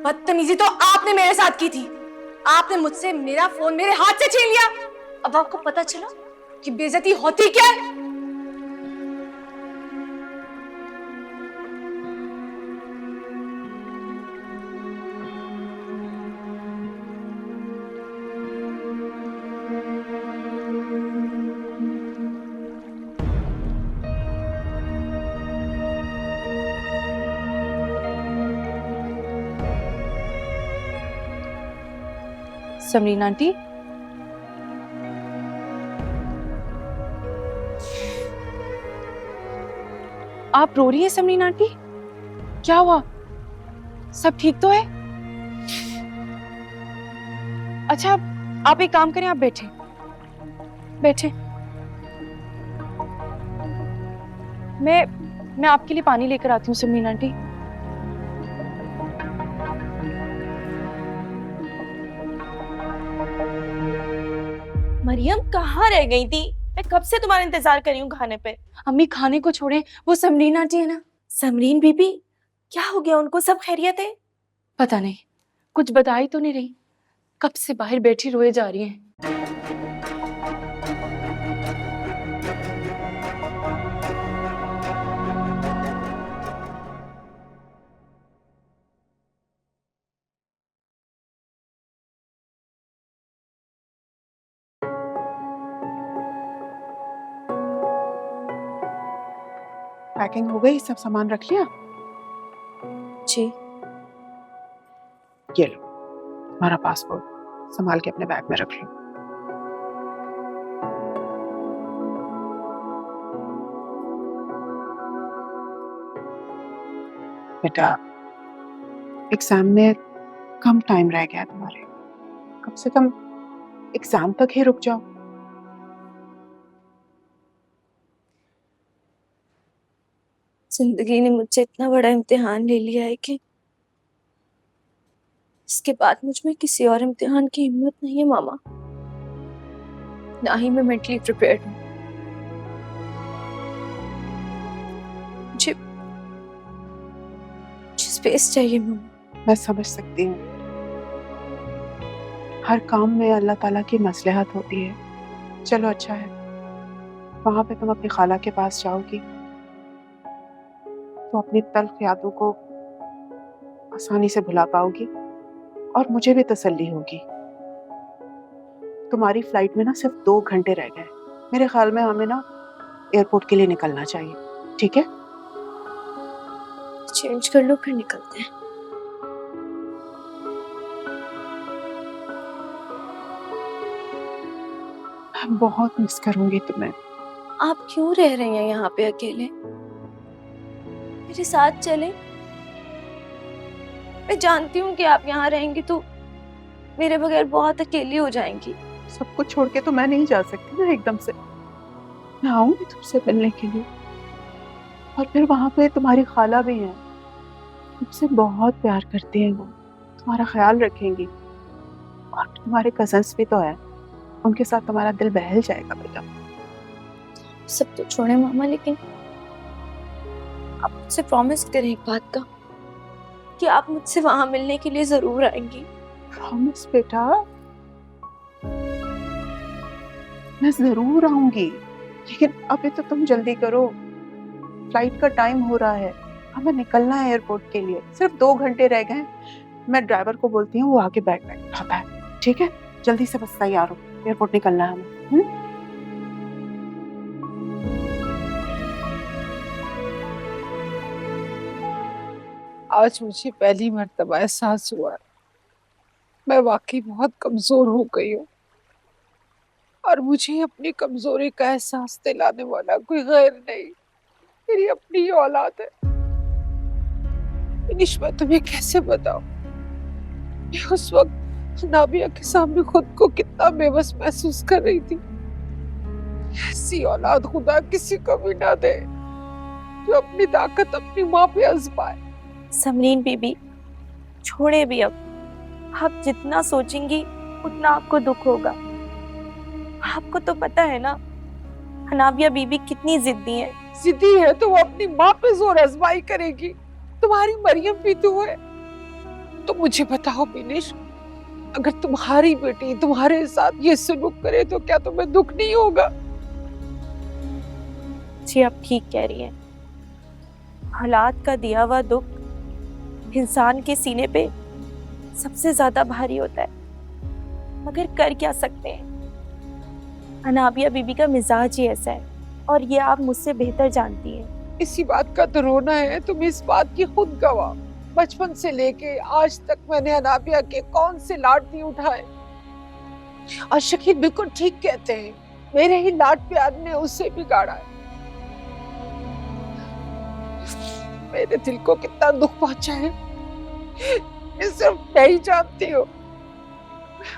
बदतमीजी तो आपने मेरे साथ की थी। आपने मुझसे मेरा फोन मेरे हाथ से छीन लिया। अब आपको पता चला कि बेइज्जती होती क्या है। समरीन आंटी, आप रो रही हैं समरीन आंटी? क्या हुआ? सब ठीक तो है? अच्छा, आप एक काम करें, आप बैठे बैठे। मैं आपके लिए पानी लेकर आती हूँ समरीन आंटी। मरियम कहाँ रह गई थी? मैं कब से तुम्हारा इंतजार कर रही हूँ खाने पे। अम्मी खाने को छोड़े, वो समरीन आंटी है ना। समरीन बीबी, क्या हो गया उनको? सब खैरियत है? पता नहीं, कुछ बता ही तो नहीं रही। कब से बाहर बैठी रोए जा रही हैं। पैकिंग हो गई? सब सामान रख लिया? जी। ये लो तुम्हारा पासपोर्ट, संभाल के अपने बैग में रख लो। बेटा, एग्जाम में कम टाइम रह गया तुम्हारे, कम से कम एग्जाम तक ही रुक जाओ। जिंदगी ने मुझसे इतना बड़ा इम्तिहान ले लिया है कि इसके बाद मुझ में किसी और इम्तिहान की हिम्मत नहीं है मामा। ना ही मैं मेंटली प्रिपेयर्ड हूँ। मुझे स्पेस चाहिए मामा। मैं समझ सकती हूँ, हर काम में अल्लाह ताला की मसलहत होती है। चलो अच्छा है, वहां पे तुम अपनी खाला के पास जाओगी तो अपनी तल्ख यादों को आसानी से भुला पाओगी और मुझे भी तसल्ली होगी। तुम्हारी फ्लाइट में ना सिर्फ 2 घंटे रह गए। मेरे ख्याल में हमें ना एयरपोर्ट के लिए निकलना चाहिए, ठीक है? चेंज कर लो, फिर निकलते हैं। मैं बहुत मिस करूंगी तुम्हें। आप क्यों रह रही हैं यहाँ पे अकेले? मेरे साथ चले। मैं जानती हूँ कि आप यहाँ रहेंगी तो मेरे बगैर बहुत अकेली हो जाएंगी। सब कुछ छोड़ के तो मैं नहीं जा सकती ना एकदम से। मैं आऊंगी तुमसे मिलने के लिए, और फिर वहां पे तुम्हारी खाला भी हैं, तुमसे बहुत प्यार करती हैं, वो तुम्हारा ख्याल रखेंगी। और तुम्हारे कजन्स भी तो है, उनके साथ तुम्हारा दिल बहल जाएगा बेटा। सब तो छोड़े मामा, लेकिन आप मुझसे प्रॉमिस करें एक बात का, कि आप मुझसे वहां मिलने के लिए जरूर आएंगी। प्रॉमिस बेटा, मैं जरूर आऊंगी, लेकिन अभी तो तुम जल्दी करो, फ्लाइट का टाइम हो रहा है, हमें निकलना है एयरपोर्ट के लिए। सिर्फ 2 घंटे रह गए। मैं ड्राइवर को बोलती हूँ, वो आके बैग उठाता है, ठीक है? जल्दी से बस तैयार हो, एयरपोर्ट निकलना है हमें। आज मुझे पहली मर्तबा एहसास हुआ मैं वाकई बहुत कमजोर हो गई हूँ, और मुझे अपनी कमजोरी का एहसास दिलाने वाला कोई गैर नहीं, मेरी अपनी ही औलाद है। इनिश, मैं तुम्हें कैसे बताऊं, मैं उस वक्त नाबिया के सामने खुद को कितना बेबस महसूस कर रही थी। ऐसी औलाद खुदा किसी को भी ना दे जो अपनी ताकत अपनी माँ पे आजमाए। समरीन बीबी, छोड़े भी अब। आप जितना सोचेंगी उतना आपको दुख होगा। आपको तो पता है ना हनाबिया बीबी कितनी जिद्दी है। जिद्दी है तो वो अपनी माँ पे जोर आजमाई करेगी। तुम्हारी मरियम भी तो है, तो मुझे बताओ बिनिश, अगर तुम्हारी बेटी तुम्हारे साथ ये सलूक करे तो क्या तुम्हें दुख नहीं होगा? जी आप ठीक कह रही हैं। हालात का दिया हुआ दुख इंसान के सीने पे सबसे ज्यादा भारी होता है, मगर कर क्या सकते हैं। अनाबिया बीबी का मिजाज ही ऐसा है और ये आप मुझसे बेहतर जानती हैं। इसी बात का तो रोना है, तुम इस बात की खुद गवाह। बचपन से लेके आज तक मैंने अनाबिया के कौन से लाड नहीं उठाए। और शकील बिल्कुल ठीक कहते हैं, मेरे ही लाड प्यार ने उसे बिगाड़ा है। मेरे दिल को कितना दुख पहुंचा है ये सिर्फ मैं ही जानती हूँ।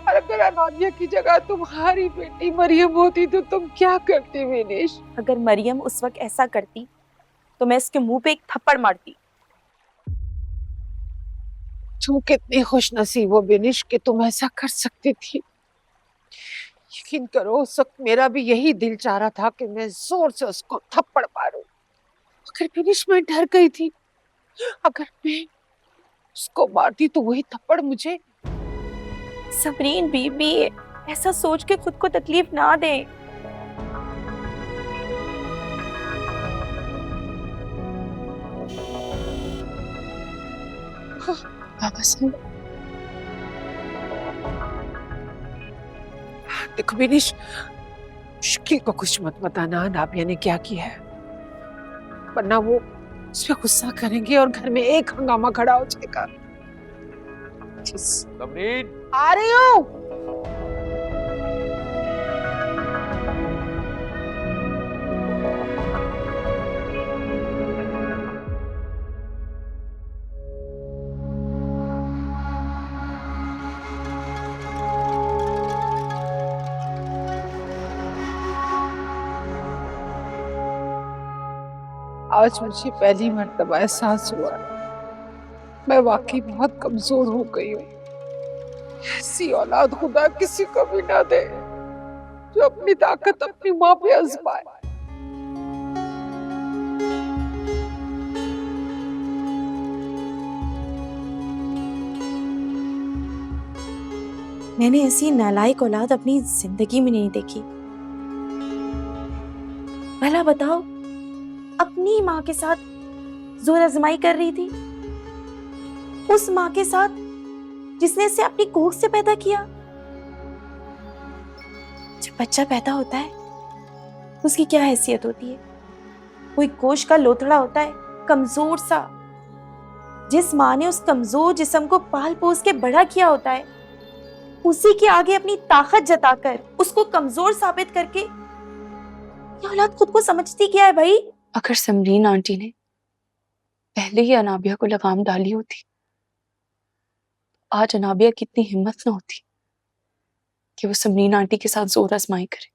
और अगर अनाबिया की जगह तुम्हारी बेटी मरियम होती तो तुम क्या करती विनेश? अगर मरियम उस वक्त ऐसा करती तो मैं इसके मुंह पे एक थप्पड़ मारती। तुम कितनी खुशनसीब हो बिनिश कि तुम ऐसा कर सकती थी। यकीन करो उस वक्त मेरा भी यही दिल चाह रहा था कि मैं जोर से उसको थप्पड़ मारूं, मगर बिनिश मैं डर गई थी। अगर मैं उसको मारती तो वही थप्पड़ मुझे। समरीन बीबी, ऐसा सोच के खुद को तकलीफ ना दे। बाबा साहब, देखो बिनिश, शकील को कुछ मत बताना नाबिया ने क्या किया है, वरना वो उस पर गुस्सा करेंगे और घर में एक हंगामा खड़ा हो जाएगा। समरीन, आ रही हूँ। आज मुझे पहली मर्तबा एहसास हुआ मैं वाकई बहुत कमजोर हो गई हूँ। ऐसी औलाद खुदा किसी को भी ना दे जो अपनी ताकत अपनी माँ पे आजमाए। मैंने ऐसी नालायक औलाद अपनी जिंदगी में नहीं देखी। भला बताओ, अपनी माँ के साथ जोर आजमाई कर रही थी, उस माँ के साथ जिसने इसे अपनी कोख से पैदा किया। जब बच्चा पैदा होता है उसकी क्या हैसियत होती है? कोई गोश्त का लोथड़ा होता है, कमजोर सा। जिस माँ ने उस कमजोर जिस्म को पाल पोस के बड़ा किया होता है, उसी के आगे अपनी ताकत जताकर उसको कमजोर साबित करके ये औलाद खुद को समझती क्या है भाई? अगर समरीन आंटी ने पहले ही अनाबिया को लगाम डाली होती, आज अनाबिया की इतनी हिम्मत ना होती कि वो समरीन आंटी के साथ जोर आजमाई करे।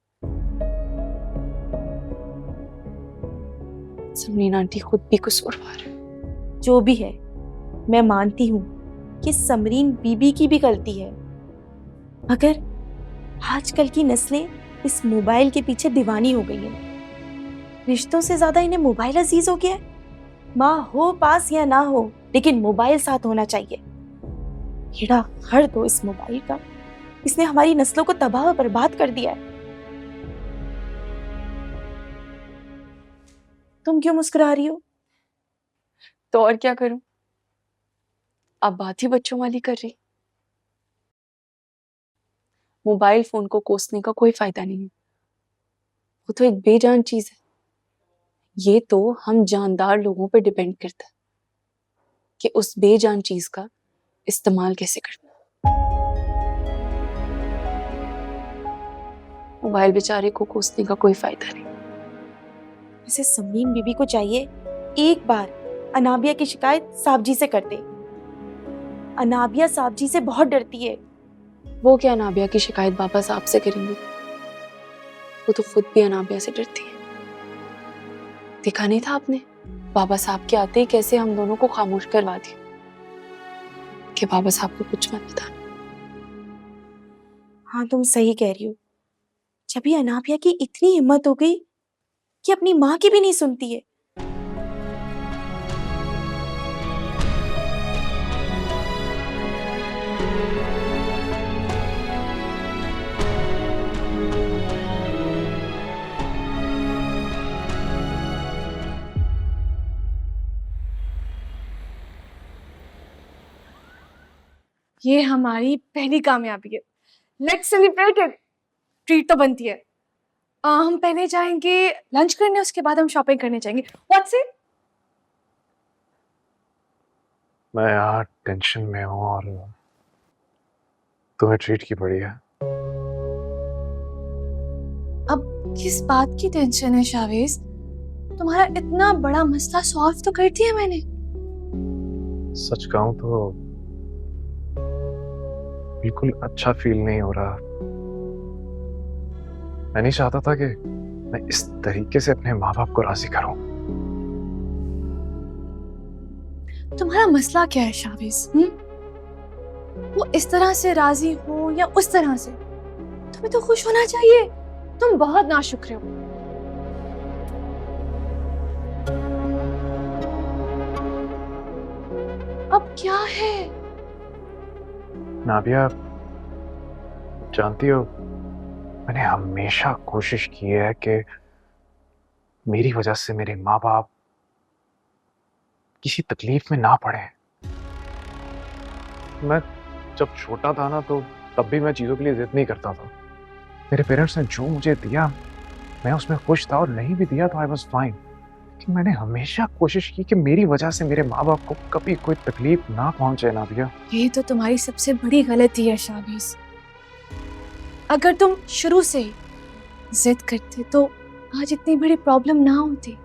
समरीन आंटी खुद भी कसूरवार है। जो भी है, मैं मानती हूँ कि समरीन बीबी की भी गलती है, मगर आजकल की नस्लें इस मोबाइल के पीछे दीवानी हो गई हैं। रिश्तों से ज्यादा इन्हें मोबाइल अजीज हो गया है। माँ हो पास या ना हो, लेकिन मोबाइल साथ होना चाहिए। कीड़ा गर्द हो इस मोबाइल का, इसने हमारी नस्लों को तबाह और बर्बाद कर दिया है। तुम क्यों मुस्कुरा रही हो? तो और क्या करूं? अब बात ही बच्चों वाली कर रही। मोबाइल फोन को कोसने का कोई फायदा नहीं है, वो तो एक बेजान चीज है। ये तो हम जानदार लोगों पे डिपेंड करता है कि उस बेजान चीज का इस्तेमाल कैसे करना। मोबाइल बेचारे को कोसने का कोई फायदा नहीं। वैसे समरीन बीबी को चाहिए एक बार अनाबिया की शिकायत साहब जी से कर दे। अनाबिया साहब जी से बहुत डरती है। वो क्या अनाबिया की शिकायत बाबा साहब से करेंगे? वो तो खुद भी अनाबिया से डरती है। देखा नहीं था आपने बाबा साहब के आते ही कैसे हम दोनों को खामोश करवा दिया कि बाबा साहब को कुछ मत बताना। हाँ, तुम सही कह रही हो। जब ये अनाबिया की इतनी हिम्मत हो गई कि अपनी माँ की भी नहीं सुनती है। ये हमारी पहली कामयाबी है। Let's celebrate it. ट्रीट तो बनती है। हम पहले जाएंगे लंच करने, उसके बाद हम शॉपिंग करने जाएंगे। What's it? मैं यार टेंशन में हूँ और तुम्हें ट्रीट की पड़ी है। अब किस बात की टेंशन है शावेज? तुम्हारा इतना बड़ा मसला सॉल्व तो कर दिया मैंने। सच कहूँ तो बिल्कुल अच्छा फील नहीं हो रहा। मैं नहीं चाहता था कि मैं इस तरीके से अपने माँ बाप को राजी करूं। तुम्हारा मसला क्या है शावेज? वो इस तरह से राजी हो या उस तरह से, तुम्हें तो खुश होना चाहिए। तुम बहुत नाशुक्र हो। अब क्या है? नाबिया, जानती हो मैंने हमेशा कोशिश की है कि मेरी वजह से मेरे माँ बाप किसी तकलीफ में ना पड़े। मैं जब छोटा था ना तो तब भी मैं चीज़ों के लिए जिद नहीं करता था। मेरे पेरेंट्स ने जो मुझे दिया मैं उसमें खुश था, और नहीं भी दिया तो आई वॉज फाइन। कि मैंने हमेशा कोशिश की कि मेरी वजह से मेरे माँ बाप को कभी कोई तकलीफ ना पहुंचे। नाबिया, ये तो तुम्हारी सबसे बड़ी गलती है शावेज। अगर तुम शुरू से ही जिद करते तो आज इतनी बड़ी प्रॉब्लम ना होती।